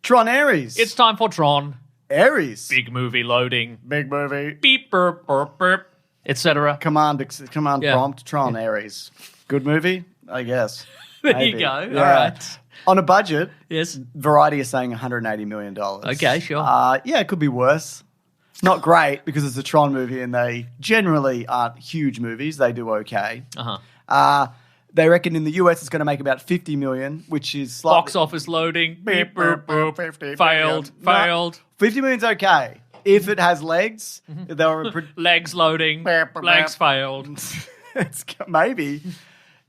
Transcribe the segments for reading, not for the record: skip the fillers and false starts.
Tron Aries. It's time for Tron. Aries. Big movie loading. Big movie. Beep, burp, burp, burp, etc. Command prompt, Tron Aries. Good movie? I guess. There Maybe. you go. Yeah. All right. On a budget, Yes. Variety is saying $180 million. Okay, sure. Yeah, it could be worse. Not great because it's a Tron movie and they generally aren't huge movies. They do okay. Uh-huh. They reckon in the US it's going to make about $50 million, which is slightly... Box office loading. Beep, Boop, boop, boop. 50 Failed. million. Failed. No, $50 million's okay. If it has legs, they'll... Legs loading. Legs failed. Maybe.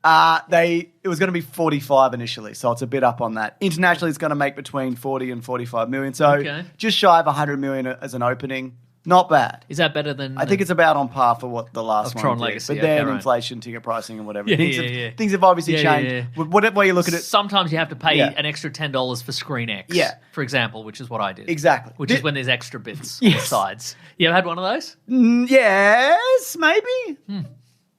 It was going to be 45 initially, so it's a bit up on that. Internationally, it's going to make between 40 and 45 million, so just shy of 100 million as an opening. Not bad. Is that better than... I think it's about on par for what the last one Tron did. Legacy, But then okay, right. inflation, ticket pricing and whatever. Yeah, Things have obviously Yeah, changed. yeah. Whatever way you look at it. Sometimes you have to pay an extra $10 for Screen X, for example, which is what I did. Exactly. Which is when there's extra bits on the sides. You ever had one of those? Yes, maybe.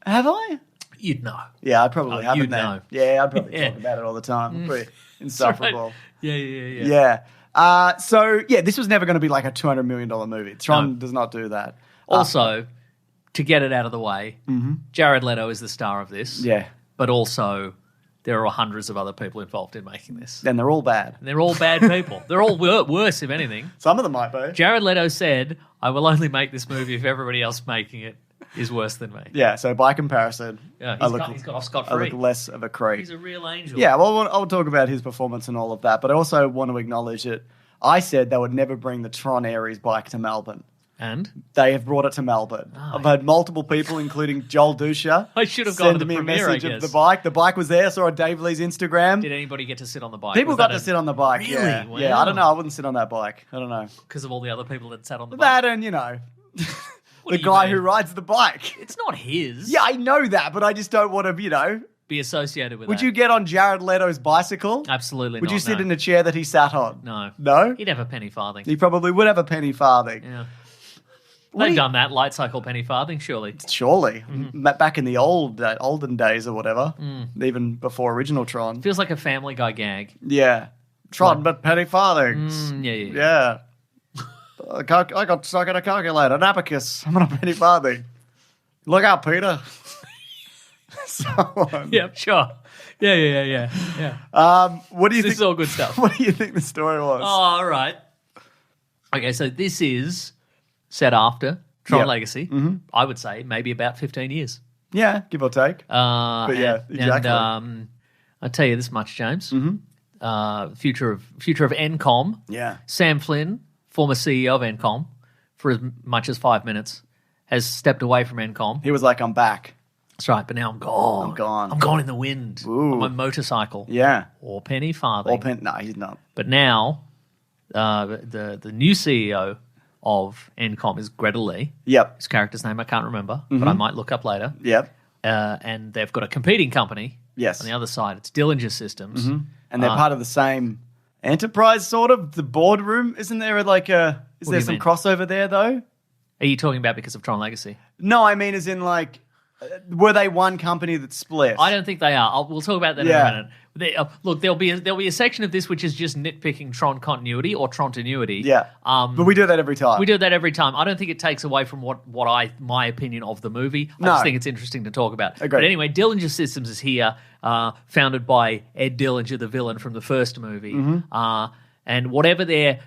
Have I? You'd know. Yeah, I probably haven't. you'd then. know. Yeah, I probably talk about it all the time. Pretty insufferable. Right. Yeah. This was never going to be like a $200 million movie. Tron does not do that. Also, to get it out of the way, Jared Leto is the star of this. Yeah. But also, there are hundreds of other people involved in making this. And they're all bad. And they're all bad people. They're all worse, if anything. Some of them might be. Jared Leto said, I will only make this movie if everybody else making it is worse than me. Yeah, so by comparison, he's got off scot-free. I look less of a creep. He's a real angel. Yeah, well, I'll talk about his performance and all of that, but I also want to acknowledge that I said they would never bring the Tron Aries bike to Melbourne. And? They have brought it to Melbourne. I've had multiple people, including Joel Dusha, I should have gone to the send me a premiere, message I of guess. the bike. The bike was there. I saw on Dave Lee's Instagram. Did anybody get to sit on the bike? People got to sit on the bike. Really? Yeah. Wow. Yeah, I don't know. I wouldn't sit on that bike. I don't know. Because of all the other people that sat on the bike? That and, What the do you guy mean? who rides the bike. It's not his. Yeah, I know that, but I just don't want to, Be associated with Would that. you get on Jared Leto's bicycle? Absolutely Would not. you sit no. in a chair that he sat on? No. No? He'd have a penny farthing. He probably would have a penny farthing. Yeah. They've done that, light cycle penny farthing, surely. Surely. Back in the olden days or whatever. Even before original Tron. Feels like a Family Guy gag. Yeah. Tron, but penny farthings. Yeah. Yeah. I got stuck in a calculator, an abacus. I'm on a penny farthing. Look out, Peter. So on. Yeah, sure. Yeah. What do you This think? is all good stuff. What do you think the story was? Oh, all right. Okay, so this is set after Tron Legacy. I would say maybe about 15 years. Yeah, give or take. But exactly. And I'll tell you this much, James. Future of Encom. Yeah. Sam Flynn, former CEO of Encom, for as much as 5 minutes, has stepped away from Encom. He was like, I'm back. That's right, but now I'm gone. I'm gone. I'm gone in the wind on my motorcycle. Yeah. Or penny farthing. No, he's not. But now, the new CEO of Encom is Greta Lee. Yep. His character's name I can't remember, but I might look up later. Yep. And they've got a competing company. Yes. On the other side, it's Dillinger Systems. And they're part of the same enterprise, sort of. The boardroom, isn't there like a... Is there some mean? crossover there, though? Are you talking about because of Tron Legacy? No, I mean as in like... were they one company that split? I don't think they are. We'll talk about that in a minute. Look, there'll be a section of this which is just nitpicking Tron continuity or Trontinuity. Yeah. But we do that every time. We do that every time. I don't think it takes away from my opinion of the movie. I just think it's interesting to talk about. Agreed. But anyway, Dillinger Systems is here, founded by Ed Dillinger, the villain from the first movie. And whatever their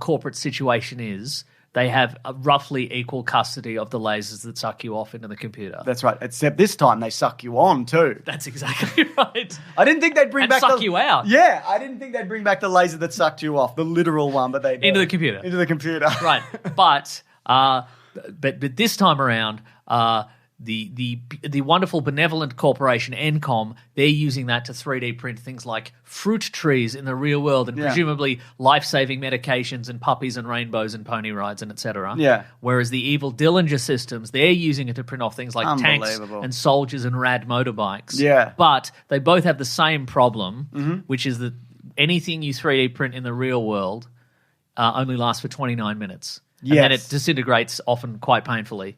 corporate situation is, they have roughly equal custody of the lasers that suck you off into the computer. That's right. Except this time they suck you on too. That's exactly right. I didn't think they'd bring And back suck you out. Yeah, I didn't think they'd bring back the laser that sucked you off, the literal one, but they did. Into the computer. Into the computer. Right. But this time around, the wonderful benevolent corporation Encom, they're using that to 3D print things like fruit trees in the real world and presumably life-saving medications and puppies and rainbows and pony rides and etc. Yeah. Whereas the evil Dillinger Systems, they're using it to print off things like tanks and soldiers and rad motorbikes. Yeah. But they both have the same problem, which is that anything you 3D print in the real world only lasts for 29 minutes. And then it disintegrates often quite painfully.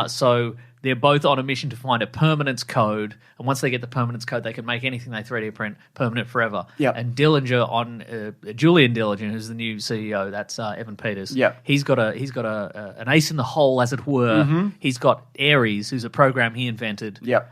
So they're both on a mission to find a permanence code, and once they get the permanence code, they can make anything they 3D print permanent forever. Yep. And Julian Dillinger, who's the new CEO, that's Evan Peters. Yep. He's got an ace in the hole, as it were. Mm-hmm. He's got Aries, who's a program he invented. Yep.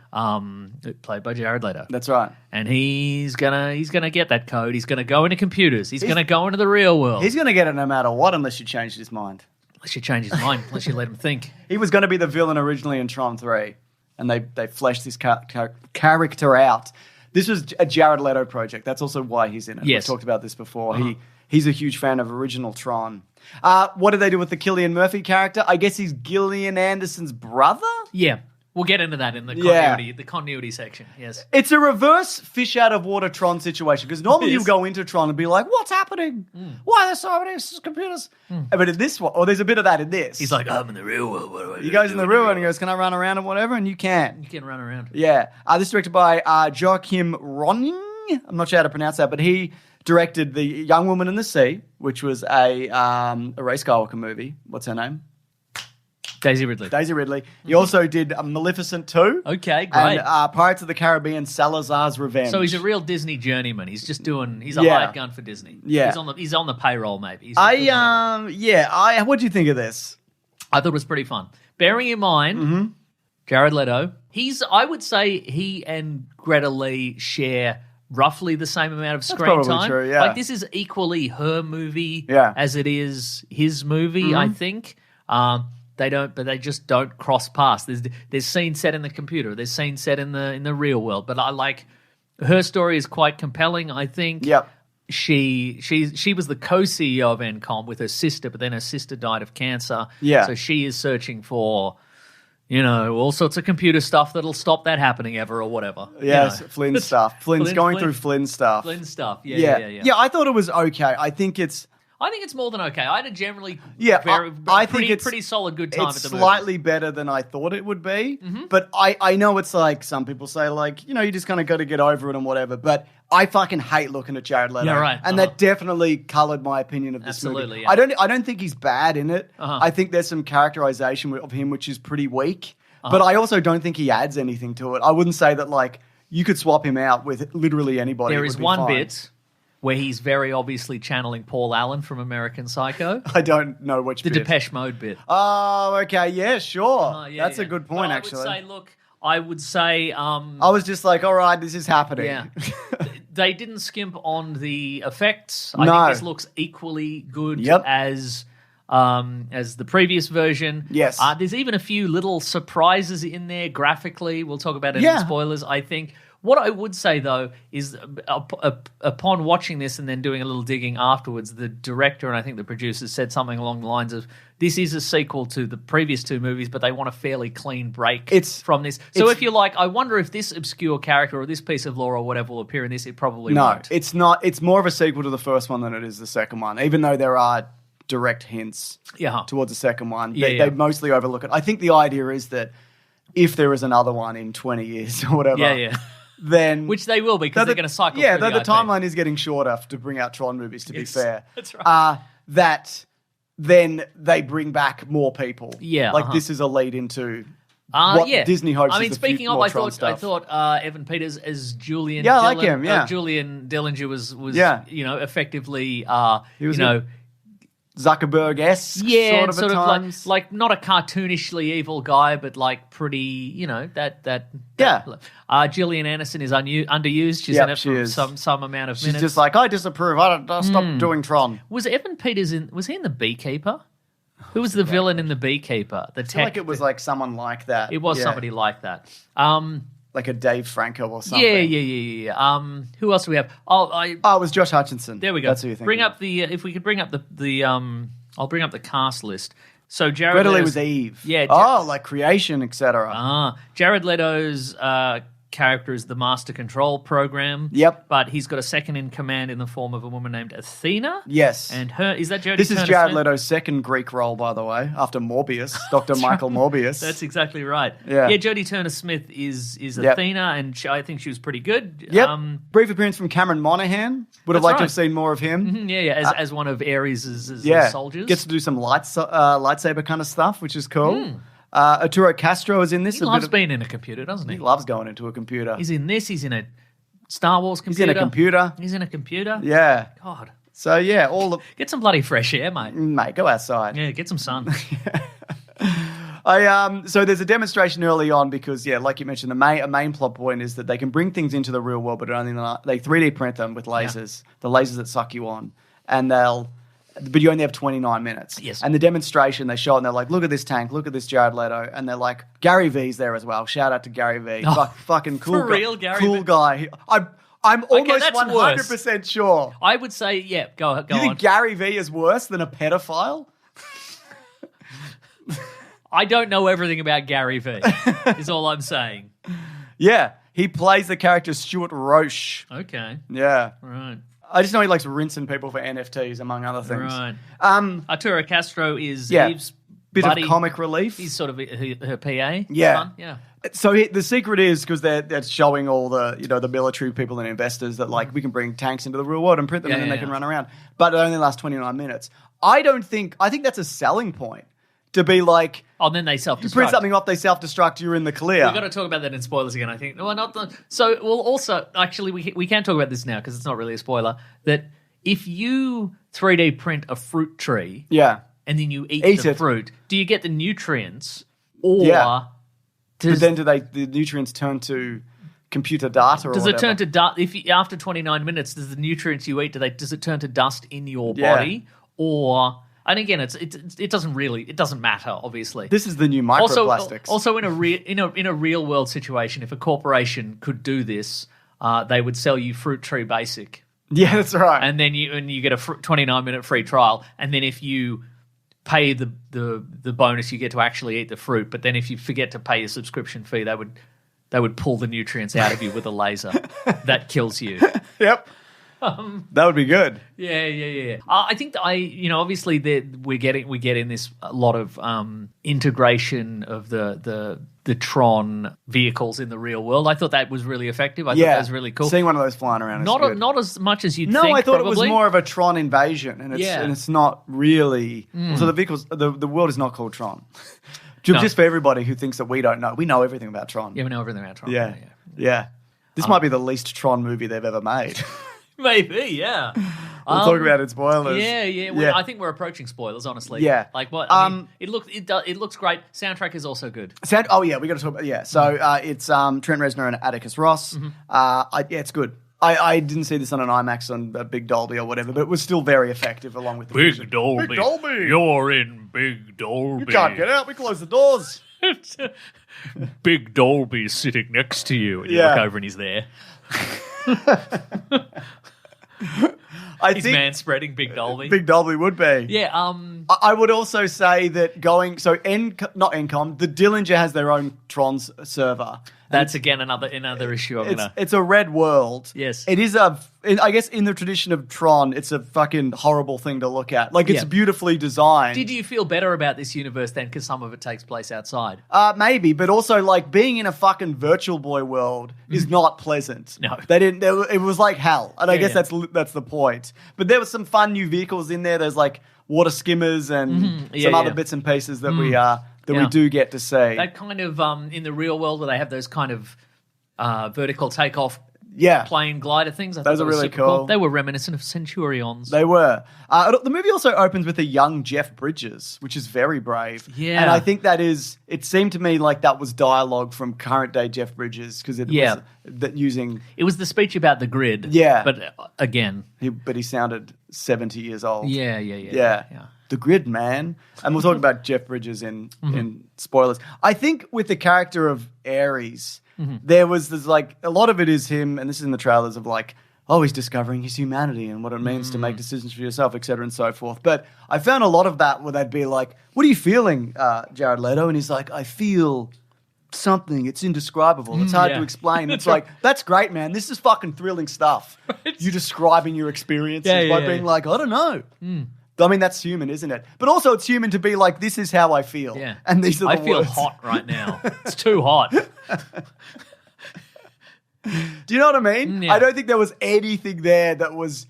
Played by Jared Leto. That's right. And he's gonna get that code. He's gonna go into computers. He's gonna go into the real world. He's going to get it no matter what, unless you change his mind. Unless you change his mind, unless you let him think. He was going to be the villain originally in Tron 3, and they fleshed this character out. This was a Jared Leto project. That's also why he's in it. Yes. We've talked about this before. He's a huge fan of original Tron. What did they do with the Cillian Murphy character? I guess he's Gillian Anderson's brother? Yeah. We'll get into that in the continuity section. Yes. It's a reverse fish out of water Tron situation, because normally you go into Tron and be like, what's happening? Why are there so many computers? But in this one, there's a bit of that in this. He's like, I'm in the real world. What do I He goes in the real world and he goes, can I run around and whatever? And you can. You can run around. Yeah. This is directed by Joachim Ronning. I'm not sure how to pronounce that, but he directed The Young Woman in the Sea, which was a Ray Skywalker movie. What's her name? Daisy Ridley. He also did Maleficent 2. Okay, great. And Pirates of the Caribbean, Salazar's Revenge. So he's a real Disney journeyman. He's just he's a hired gun for Disney. Yeah. He's on the payroll, maybe. what do you think of this? I thought it was pretty fun. Bearing in mind, Jared Leto, I would say he and Greta Lee share roughly the same amount of screen time. True, yeah. Like, this is equally her movie as it is his movie, I think. They just don't cross paths. There's scenes set in the computer. There's scenes set in the real world. But I like her story is quite compelling. I think. Yep. She was the co-CEO of NCOM with her sister, but then her sister died of cancer. Yeah. So she is searching for, all sorts of computer stuff that'll stop that happening ever or whatever. Yes, Flynn stuff. Flynn's going through Flynn stuff. Flynn stuff. Yeah, I thought it was okay. I think it's more than okay. I had a generally pretty solid good time at the movie. It's slightly better than I thought it would be. But I know it's like some people say, like, you just kind of got to get over it and whatever. But I fucking hate looking at Jared Leto. Yeah, right. And that definitely coloured my opinion of this movie. Absolutely, yeah. I don't think he's bad in it. I think there's some characterization of him which is pretty weak. But I also don't think he adds anything to it. I wouldn't say that, like, you could swap him out with literally anybody. There is one bit where he's very obviously channeling Paul Allen from American Psycho. I don't know which bit. The Depeche Mode bit. Oh, okay. Yeah, sure. That's a good point, actually. I would say... I was just like, all right, this is happening. Yeah. They didn't skimp on the effects. I think this looks equally good as the previous version. Yes. There's even a few little surprises in there graphically. We'll talk about it in spoilers, I think. What I would say, though, is upon watching this and then doing a little digging afterwards, the director and I think the producers said something along the lines of, this is a sequel to the previous two movies, but they want a fairly clean break from this. So if you're like, I wonder if this obscure character or this piece of lore or whatever will appear in this, it probably won't. No, it's not. It's more of a sequel to the first one than it is the second one, even though there are direct hints towards the second one. They mostly overlook it. I think the idea is that if there is another one in 20 years or whatever... then... Which they will be, because they're going to cycle through the timeline is getting shorter to bring out Tron movies, to be fair. That's right. That then they bring back more people. Yeah. This is a lead into what Disney hopes is speaking of, I thought Evan Peters as Julian... Yeah, I like him, Julian Dillinger was effectively, he was Zuckerberg-esque sort of at times. Like not a cartoonishly evil guy, but like pretty, Gillian Anderson is underused. She's in it for some amount of minutes. She's just like, I disapprove. I'll stop doing Tron. Was Evan Peters was he in The Beekeeper? Who was the villain in The Beekeeper? I feel like it was like someone like that. It was somebody like that. Like a Dave Franco or something. Yeah. Who else do we have? It was Josh Hutcherson. There we go. That's who you think. Bring up if we could bring up I'll bring up the cast list. So Jared Greta Lee Leto's, was Eve. Yeah. Like creation, etc. Jared Leto's character is the Master Control Program. Yep. But he's got a second in command in the form of a woman named Athena. Yes. And is that Jodie This is Turner Jared Smith? Leto's second Greek role, by the way, after Morbius, Dr. Michael Morbius. That's exactly right. Yeah. Jodie Turner Smith is Athena, and I think she was pretty good. Yep. Brief appearance from Cameron Monaghan. Would have liked to have seen more of him. Mm-hmm, as one of Ares' soldiers. Gets to do some lightsaber kind of stuff, which is cool. Arturo Castro is in this. He loves being in a computer, doesn't he? He loves going into a computer. He's in this. He's in a Star Wars computer. He's in a computer. Yeah. God. So, yeah, Get some bloody fresh air, mate. Mate, go outside. Yeah, get some sun. So there's a demonstration early on because, yeah, like you mentioned, a main plot point is that they can bring things into the real world, but they 3D print them with lasers, the lasers that suck you on, but you only have 29 minutes. Yes. And the demonstration, they show it and they're like, look at this tank, look at this Jared Leto. And they're like, Gary V's there as well. Shout out to Gary V. Fucking cool for real, Gary cool V? guy. I'm almost that's 100% sure. I would say, yeah, go on. You think Gary V is worse than a pedophile? I don't know everything about Gary V, is all I'm saying. Yeah, he plays the character Stuart Roche. Okay. Yeah. Right. I just know he likes rinsing people for NFTs, among other things. Right. Arturo Castro is Eve's bit buddy. of comic relief. He's sort of her PA. Yeah. Fun. Yeah. So the secret is because they're showing all the military people and investors that like we can bring tanks into the real world and print them and then they can run around. But it only lasts 29 minutes. I think that's a selling point to be like. Oh, then they self-destruct. You print something off, they self-destruct. You're in the clear. We've got to talk about that in spoilers again. I think. Well, not the. So we'll also actually we can talk about this now because it's not really a spoiler. That if you 3D print a fruit tree, and then you eat the fruit, do you get the nutrients or? But then do the nutrients turn to computer data or does whatever? It turn to dust? After 29 minutes, does the nutrients you eat, does it turn to dust in your body? Or, and again, it doesn't matter, obviously. This is the new microplastics. Also in a real world situation, if a corporation could do this, they would sell you Fruit Tree Basic. Yeah, that's right. And then you get a 29-minute free trial, and then if you pay the bonus, you get to actually eat the fruit. But then if you forget to pay your subscription fee, they would pull the nutrients out of you with a laser that kills you. Yep. That would be good. Yeah. I think obviously we're getting this a lot of integration of the Tron vehicles in the real world. I thought that was really effective. I thought that was really cool. Seeing one of those flying around is good. Not as much as you'd think. No, I thought probably. It was more of a Tron invasion, and it's not really. So the vehicles, the world is not called Tron. Just for everybody who thinks that we don't know, we know everything about Tron. Yeah, we know everything about Tron. Yeah. This might be the least Tron movie they've ever made. Maybe, yeah. We'll talk about it in spoilers. Yeah. Well, I think we're approaching spoilers, honestly. Yeah. Like what? I mean, it looks great. Soundtrack is also good. We got to talk about So it's Trent Reznor and Atticus Ross. It's good. I didn't see this on an IMAX on a Big Dolby or whatever, but it was still very effective along with the Big Dolby. Big Dolby. You're in Big Dolby. You can't get out. We close the doors. Big Dolby's sitting next to you, and you look over and he's there. He's man-spreading Big Dolby. Big Dolby would be. Yeah. I would also say that not Encom, the Dillinger has their own Tron server. That's again another issue. It's a red world. Yes. It is I guess in the tradition of Tron, it's a fucking horrible thing to look at. Like, it's beautifully designed. Did you feel better about this universe then because some of it takes place outside? Maybe, but also, like, being in a fucking Virtual Boy world is not pleasant. No. It was like hell. And I guess that's the point. But there were some fun new vehicles in there. There's, like, water skimmers and some other bits and pieces that we do get to see. That kind of, in the real world where they have those kind of vertical takeoff plane glider things. Those are really cool. They were reminiscent of Centurions. They were. The movie also opens with a young Jeff Bridges, which is very brave. Yeah. And I think it seemed to me like that was dialogue from current day Jeff Bridges because it was using... It was the speech about the grid. Yeah. But again... He sounded 70 years old. Yeah. The grid, man. And we'll talk about Jeff Bridges in spoilers. I think with the character of Aries... There was this, like, a lot of it is him, and this is in the trailers of like, he's discovering his humanity and what it means to make decisions for yourself, etc. and so forth. But I found a lot of that where they'd be like, what are you feeling, Jared Leto? And he's like, I feel something. It's indescribable. It's hard to explain. It's like, that's great, man. This is fucking thrilling stuff. Right. You describing your experiences by being like, I don't know. I mean, that's human, isn't it? But also it's human to be like, this is how I feel. Yeah. And these are the I feel words. hot right now. It's too hot. Do you know what I mean? Yeah. I don't think there was anything there that was...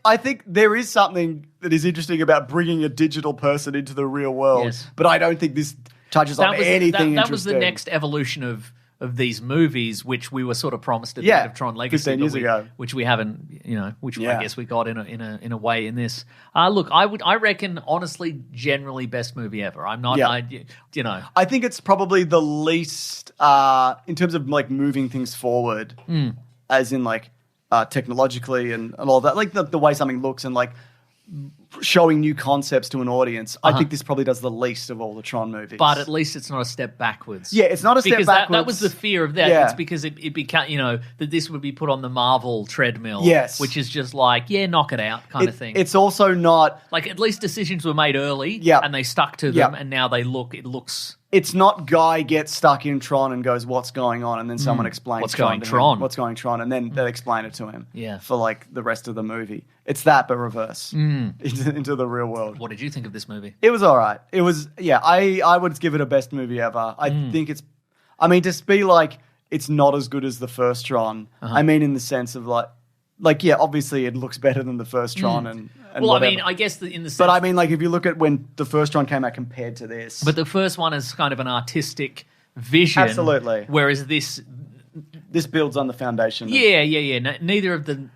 I think there is something that is interesting about bringing a digital person into the real world. Yes. But I don't think this... touches on anything that was the interesting. next evolution of these movies, which we were sort of promised at the end of Tron Legacy, 15 years ago. which we haven't, I guess we got in a way in this. Look, I reckon honestly, generally best movie ever. I'm not, I think it's probably the least in terms of like moving things forward, as in like technologically and all that, like the way something looks and like showing new concepts to an audience. I think this probably does the least of all the Tron movies. But at least it's not a step backwards. Yeah, it's not a step backwards. That was the fear of that. Yeah. It's because it became, that this would be put on the Marvel treadmill. Yes. Which is just like, knock it out kind of thing. It's also not... Like, at least decisions were made early. Yeah. And they stuck to them, and now it looks... It's not Guy gets stuck in Tron and goes, what's going on? And then someone explains What's Tron going Tron? What's going Tron? And then they explain it to him for like the rest of the movie. It's that, but reverse into the real world. What did you think of this movie? It was all right. It was, I would give it a best movie ever. I think to be like, it's not as good as the first Tron. I mean, in the sense of obviously it looks better than the first Tron and well, whatever. I mean, I guess in the sense... But I mean, like, if you look at when the first Tron came out compared to this... But the first one is kind of an artistic vision. Absolutely. Whereas this... This builds on the foundation. Neither of the...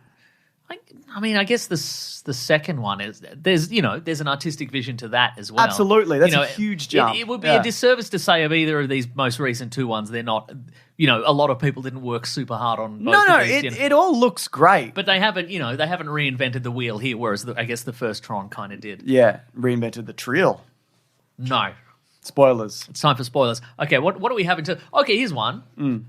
I mean, I guess the second one is... There's an artistic vision to that as well. Absolutely. That's a huge jump. It would be a disservice to say of either of these most recent two ones, they're not... a lot of people didn't work super hard on both of these. It all looks great. But they haven't reinvented the wheel here, whereas I guess the first Tron kind of did. Yeah, reinvented the trill. No. Spoilers. It's time for spoilers. Okay, what do we have into... Okay, here's one.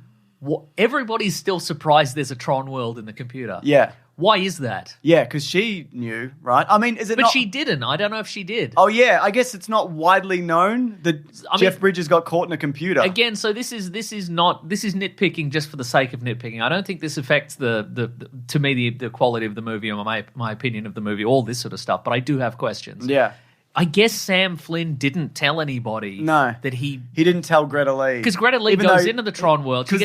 Everybody's still surprised there's a Tron world in the computer. Yeah. Why is that? Yeah, because she knew, right? I mean, But she didn't. I don't know if she did. Oh, yeah. I guess it's not widely known that Jeff Bridges got caught in a computer. Again, so this is nitpicking just for the sake of nitpicking. I don't think this affects the quality of the movie or my opinion of the movie, all this sort of stuff. But I do have questions. Yeah. I guess Sam Flynn didn't tell anybody that he didn't tell Greta Lee, because Greta Lee goes into the Tron world. She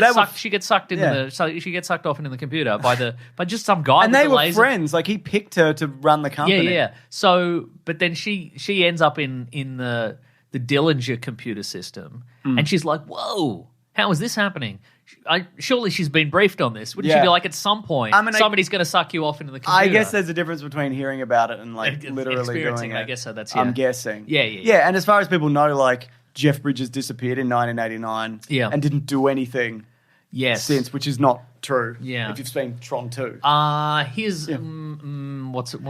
gets sucked off into the computer by just some guy. And they were friends. Like he picked her to run the company. Yeah. So, but then she ends up in the Dillinger computer system, and she's like, "Whoa, how is this happening?" Surely she's been briefed on this. Wouldn't she be like, at some point, somebody's going to suck you off into the computer? I guess there's a difference between hearing about it and like literally doing it. I guess so. That's I'm guessing. Yeah. And as far as people know, like Jeff Bridges disappeared in 1989 and didn't do anything since, which is not true. Yeah. If you've seen Tron 2. What's it?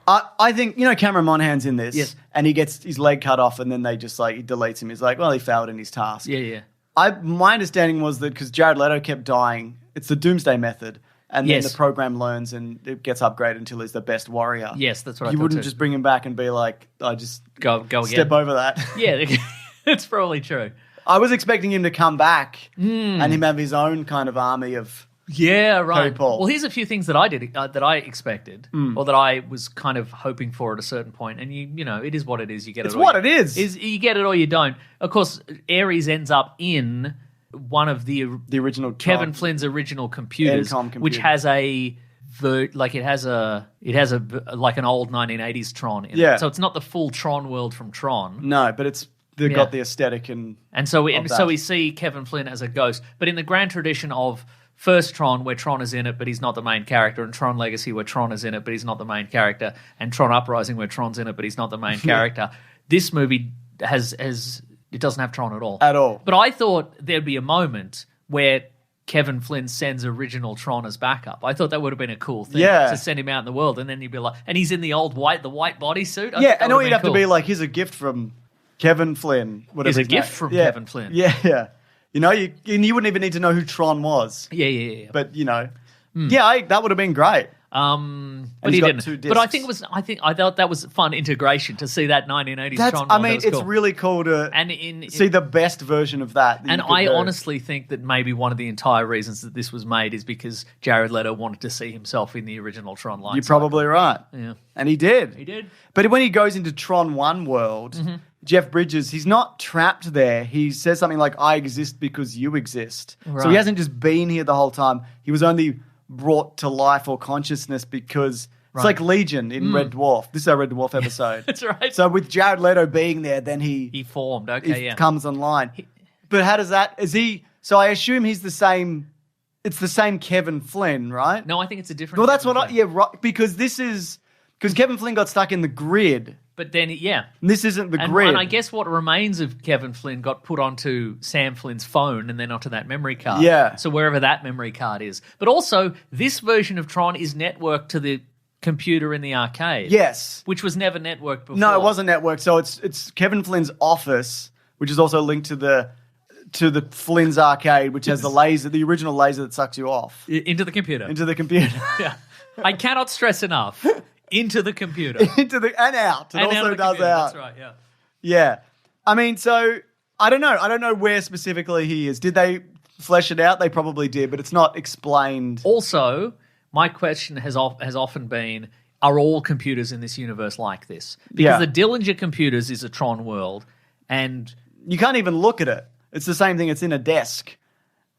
I think, Cameron Monaghan's in this. Yes. And he gets his leg cut off and then they just he deletes him. He's like, well, he failed in his task. Yeah. My understanding was that because Jared Leto kept dying, it's the doomsday method, and then the program learns and it gets upgraded until he's the best warrior. Yes, that's what I thought. You wouldn't just bring him back and be like, I just go again. Step over that. Yeah, it's probably true. I was expecting him to come back and him have his own kind of army of Harry Paul. Well, here's a few things that I did that I expected or that I was kind of hoping for at a certain point. And it is what it is. You get it. It's what it is. You get it or you don't. Of course, Aries ends up in one of the original Kevin Flynn's original computers, which has like an old 1980s Tron in it. So it's not the full Tron world from Tron. No, but they've got the aesthetic and so we see Kevin Flynn as a ghost. But in the grand tradition of first Tron, where Tron is in it, but he's not the main character, and Tron Legacy, where Tron is in it, but he's not the main character, and Tron Uprising, where Tron's in it, but he's not the main character. This movie it doesn't have Tron at all. At all. But I thought there'd be a moment where Kevin Flynn sends original Tron as backup. I thought that would have been a cool thing to send him out in the world, and then you'd be like, and he's in the white bodysuit. And all you'd have to be like, here's a gift from Kevin Flynn. Here's a gift from Kevin Flynn. Yeah. You wouldn't even need to know who Tron was. Yeah. But that would have been great. But he didn't. But I thought that was fun integration to see that 1980s Tron. It's really cool to see the best version of that. And I honestly think that maybe one of the entire reasons that this was made is because Jared Leto wanted to see himself in the original Tron line. You're probably right. Yeah. And he did. He did. But when he goes into Tron 1 world, Jeff Bridges, he's not trapped there. He says something like, I exist because you exist. Right. So he hasn't just been here the whole time. He was only brought to life or consciousness because It's like Legion in Red Dwarf. This is our Red Dwarf episode. That's right. So with Jared Leto being there, then he formed. Okay, he comes online. But how does that? Is he? So I assume he's the same. It's the same Kevin Flynn, right? No, I think it's a different. Well, that's what. Right. Because Kevin Flynn got stuck in the grid. But then, And this isn't the grid. And I guess what remains of Kevin Flynn got put onto Sam Flynn's phone and then onto that memory card. Yeah. So wherever that memory card is. But also, this version of Tron is networked to the computer in the arcade. Yes. Which was never networked before. No, it wasn't networked. So it's Kevin Flynn's office, which is also linked to the Flynn's arcade, which has the original laser that sucks you off. Into the computer. Into the computer. Yeah. I cannot stress enough. Into the computer. And out. It also does out. That's right, yeah. Yeah. I mean, so I don't know. I don't know where specifically he is. Did they flesh it out? They probably did, but it's not explained. Also, my question has often been, are all computers in this universe like this? Because the Dillinger computers is a Tron world, and you can't even look at it. It's the same thing. It's in a desk,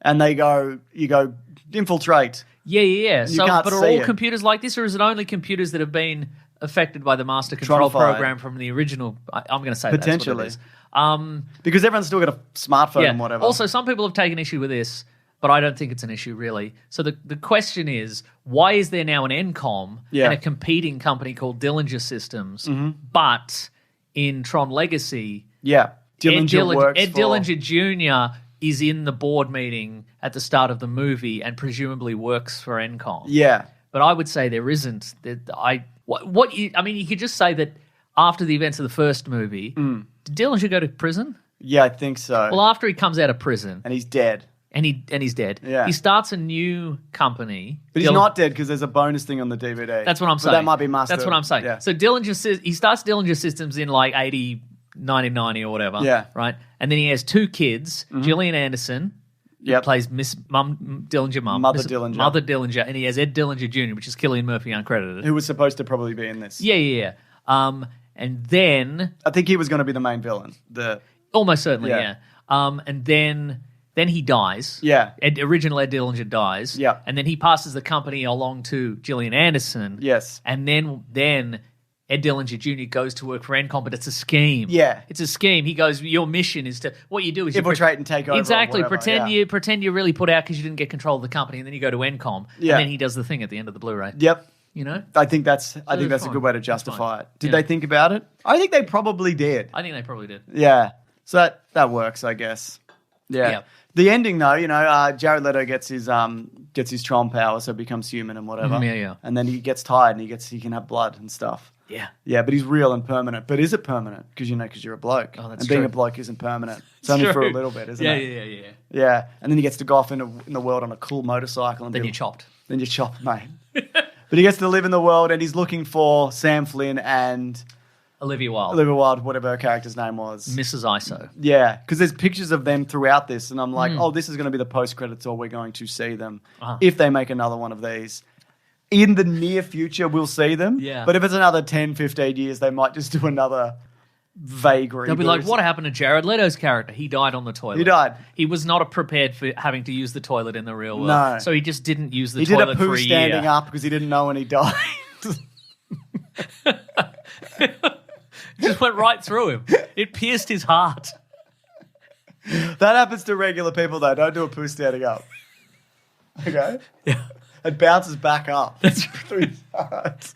and you go infiltrate. Yeah. So, but are all it. computers like this, or is it only computers that have been affected by the master control program from the original? I'm going to say potentially. That's what it is. Because everyone's still got a smartphone and whatever. Also, some people have taken issue with this, but I don't think it's an issue really. So the question is, why is there now an NCOM and a competing company called Dillinger Systems, but in Tron Legacy, Dillinger Ed Dillinger Jr. is in the board meeting at the start of the movie and presumably works for NCOM. Yeah. But I would say there isn't. You could just say that after the events of the first movie, did Dillinger go to prison? Yeah, I think so. Well, after he comes out of prison. And he's dead. And he's dead. Yeah. He starts a new company. But he's not dead because there's a bonus thing on the DVD. That's what I'm saying. But that might be mastered. That's what I'm saying. Yeah. So he starts Dillinger Systems in like 1990 or whatever. Yeah. Right? And then he has two kids, Gillian Anderson, who plays Miss Dillinger mum. Mother Dillinger. Mother Dillinger. And he has Ed Dillinger Jr., which is Cillian Murphy uncredited. Who was supposed to probably be in this. Yeah. And then... I think he was going to be the main villain. Almost certainly, yeah. And then he dies. Yeah. Original Ed Dillinger dies. Yeah. And then he passes the company along to Gillian Anderson. Yes. And then Ed Dillinger Jr. goes to work for NCOM, but it's a scheme. Yeah. It's a scheme. He goes, your mission is to... What you do is... infiltrate and take over. Exactly. Whatever, pretend you're really put out because you didn't get control of the company, and then you go to NCOM. Yeah. And then he does the thing at the end of the Blu-ray. Yep. You know? I think that's a good way to justify it. Did they think about it? I think they probably did. I think they probably did. Yeah. So that works, I guess. Yeah. Yep. The ending, though, Jared Leto gets his Tron power, so becomes human and whatever. Yeah. And then he gets tired and he can have blood and stuff. Yeah. Yeah, but he's real and permanent. But is it permanent? Because you're a bloke. Oh, that's and being true. a bloke isn't permanent. It's only for a little bit, isn't it? Yeah. Yeah. And then he gets to go off in the world on a cool motorcycle. And Then you're chopped. Then you're chopped, mate. But he gets to live in the world and he's looking for Sam Flynn and... Olivia Wilde, whatever her character's name was. Mrs. ISO. Yeah, because there's pictures of them throughout this, and I'm like, this is going to be the post-credits, or we're going to see them. If they make another one of these. In the near future, we'll see them. Yeah. But if it's another 10, 15 years, they might just do another vague reboot. They'll be like, what happened to Jared Leto's character? He died on the toilet. He died. He was not prepared for having to use the toilet in the real world. No. So he just didn't use the He toilet did a for poo a year. standing up because he didn't know when he died. Just went right through him. It pierced his heart. That happens to regular people, though. Don't do a poo standing up. Okay? Yeah. It bounces back up. That's through his heart.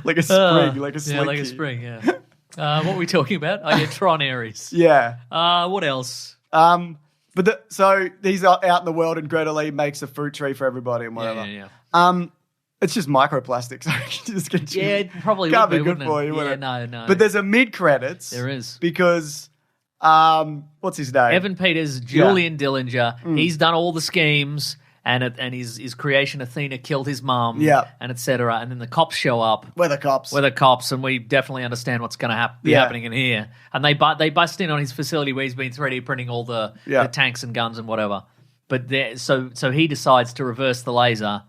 Like a spring, like a slinky. Yeah, like a spring, yeah. What were we talking about? Oh, yeah, Tron Aries. Yeah. What else? So he's out in the world and Greta Lee makes a fruit tree for everybody and whatever. Yeah. It's just microplastics. Just consume. Yeah, it probably Can't would be good wouldn't for it? you, would Yeah, it? no. But there's a mid-credits. There is. Because, what's his name? Evan Peters, Julian Dillinger, he's done all the schemes, and his creation Athena killed his mum, and etc. And then the cops show up. We're the cops. And we definitely understand what's going to be happening in here. And they bust in on his facility where he's been 3D printing all the tanks and guns and whatever. But so he decides to reverse the laser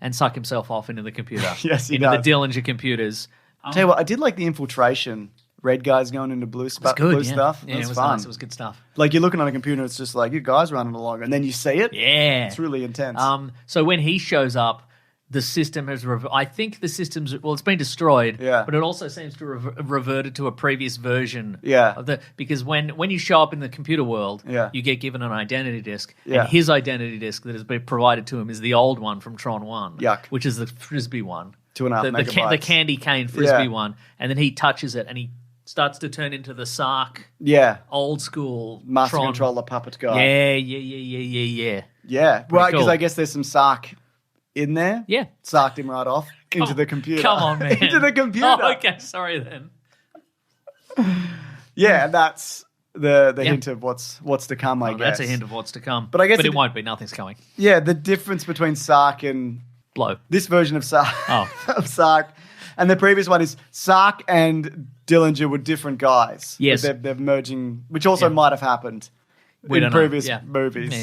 and suck himself off into the computer. Yes, he into does. the Dillinger computers. Tell you what, I did like the infiltration. Red guys going into blue stuff. Yeah, That's it was fun. nice. It was good stuff. Like you're looking on a computer, it's just like you guys running along, and then you see it. Yeah, it's really intense. So when he shows up, the system has. I think the system's it's been destroyed. Yeah. But it also seems to have reverted to a previous version. Yeah. Of because when you show up in the computer world, Yeah. you get given an identity disc. Yeah. And his identity disc that has been provided to him is the old one from Tron 1. Yuck. Which is the frisbee one. 2.5 megabytes. The candy cane frisbee one, and then he touches it and he starts to turn into the Sark old school Master Tron. Controller puppet guy. Yeah. Yeah, right, because cool. I guess there's some Sark in there. Yeah. Sarked him right off into the computer. Come on, man. Into the computer. Oh, okay, sorry then. Yeah, and that's the hint of what's to come, I guess. That's a hint of what's to come. But I guess it won't be. Nothing's coming. Yeah, the difference between Sark and Blow. this version of Sark, Oh. of Sark, and the previous one is Sark and Dillinger were different guys. Yes. They're merging, which also might have happened We in don't know. previous Yeah. movies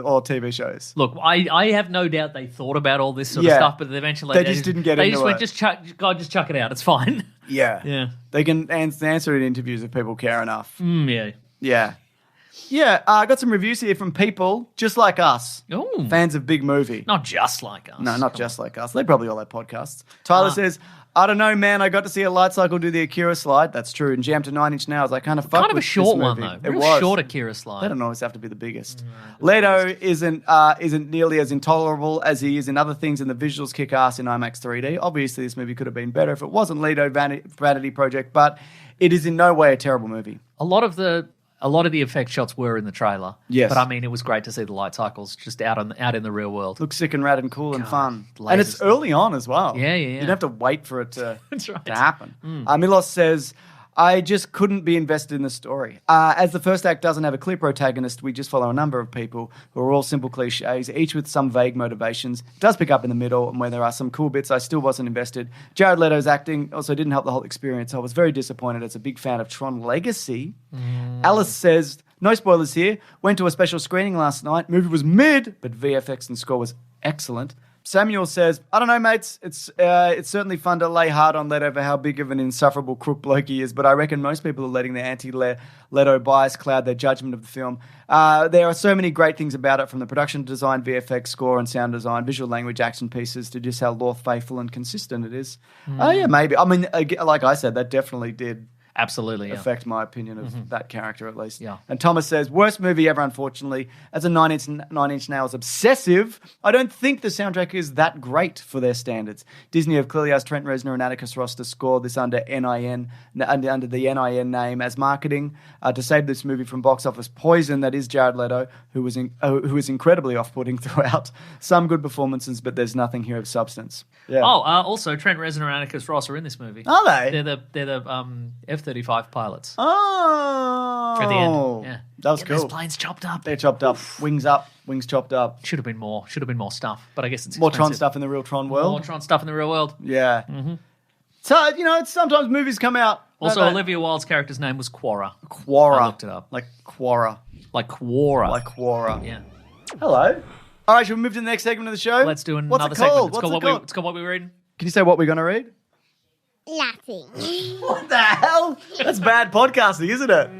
or TV shows. Look, I have no doubt they thought about all this sort of stuff, but eventually They just didn't get They into just it. went, just chuck it out. It's fine. Yeah. Yeah. They can answer in interviews if people care enough. Yeah. Yeah. Yeah, I got some reviews here from people just like us, Ooh. fans of big movie. Not just like us. No, not just like us. They probably all have podcasts. Tyler says, I don't know, man. I got to see a light cycle do the Akira slide. That's true. And jam to 9 Inch Nails. I kind of fucked Kind of a with short this one, movie. though. It Real was. short Akira slide. They don't always have to be the biggest. Leto isn't nearly as intolerable as he is in other things, and the visuals kick ass in IMAX 3D. Obviously, this movie could have been better if it wasn't Leto Vanity Project, but it is in no way a terrible movie. A lot of the effect shots were in the trailer. Yes. But I mean, it was great to see the light cycles just out in the real world. Looks sick and rad and cool and fun. lasers. And it's early on as well. Yeah. You don't have to wait for it to, That's right. to happen. Milos says, I just couldn't be invested in the story. As the first act doesn't have a clear protagonist, we just follow a number of people who are all simple cliches, each with some vague motivations. It does pick up in the middle, and where there are some cool bits, I still wasn't invested. Jared Leto's acting also didn't help the whole experience. I was very disappointed as a big fan of Tron Legacy. Alice says, no spoilers here. Went to a special screening last night. Movie was mid, but VFX and score was excellent. Samuel says, I don't know, mates. It's certainly fun to lay hard on Leto for how big of an insufferable crook bloke he is, but I reckon most people are letting their anti-Leto bias cloud their judgment of the film. There are so many great things about it, from the production design, VFX, score and sound design, visual language, action pieces, to just how lore faithful and consistent it is. Yeah, maybe. I mean, like I said, that definitely did Absolutely, affect my opinion of that character, at least. Yeah. And Thomas says, worst movie ever, unfortunately. As a Nine Inch Nails obsessive, I don't think the soundtrack is that great for their standards. Disney have clearly asked Trent Reznor and Atticus Ross to score this under the NIN name as marketing to save this movie from box office poison that is Jared Leto, who is incredibly off-putting throughout. Some good performances, but there's nothing here of substance. Yeah. Also Trent Reznor and Atticus Ross are in this movie. Are they? They're the F-35 pilots. Oh. For the end. Yeah. That was Those cool. planes chopped up. They're chopped up. Wings chopped up. Should have been more stuff, but I guess it's More expensive. Tron stuff in the real Tron world. More Tron stuff in the real world. Yeah. So, it's sometimes movies come out. Also, Olivia Wilde's character's name was Quora. Quora. I looked it up. Like Quora. Like Quora. Like Quora. Yeah. Hello. All right, should we move to the next segment of the show? Let's do another What's it segment. called? It's called What We Read. Can you say what we're going to read? Laughing. What the hell? That's bad podcasting, isn't it?